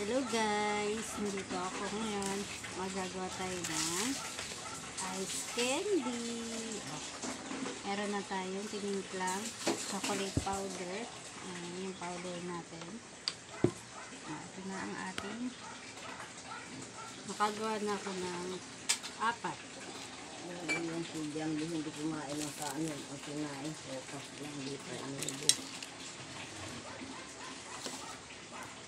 Hello guys, nandito ako ngayon. Magagawa tayo ng ice candy. Meron na tayong tinimplang chocolate powder. Ayan yung powder natin. Ito na ang ating makagawa na ako ng 4. Yung sidyang hindi kumain ng kanin. Ang kinain, sopas lang. Hindi pa inubo.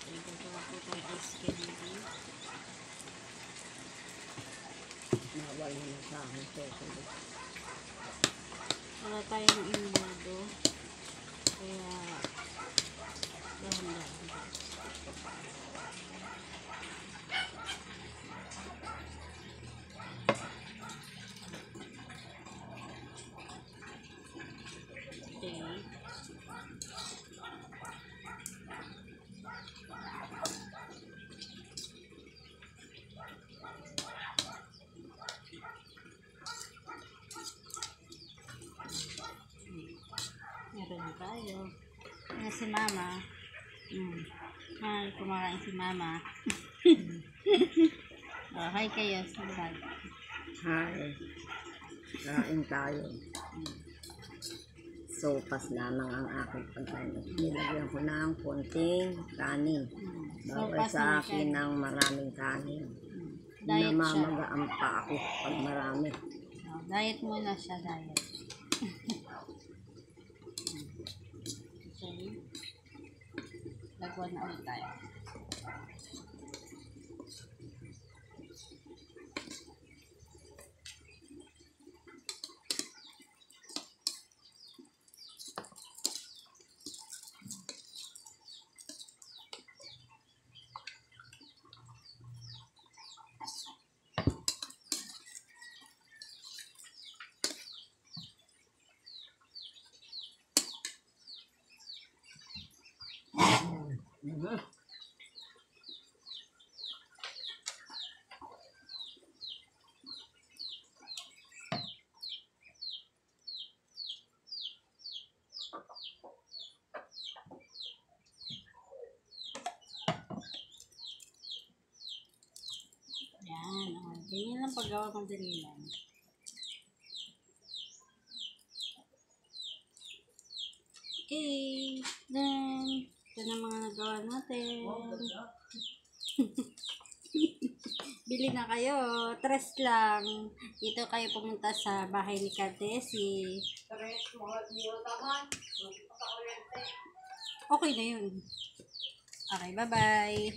Gagawa po tayo ice candy. Nawal na sa akin. Wala tayong imbudo. Kaya dahan-dahan. Okay. Meron na tayo. Ayan si Mama. Kumakain si Mama. Oh, hi kayo sa vlog. Hi. Kain tayo. Sopas lamang ang aking pagkain. Nilagyan ko ng konting kanin. Bawal sa akin ng maraming kanin. Diet siya. Namamagaan pa ako pag marami. Diet muna siya, diet. Okay. Lagwan na ulit tayo. Yan. Ganyan lang paggawa ng dali lang. Okay. Then, ito na mga nagawa natin. Bili na kayo. Tres lang. Dito kayo pumunta sa bahay ni Kadesi. Okay na yun. Okay, bye-bye.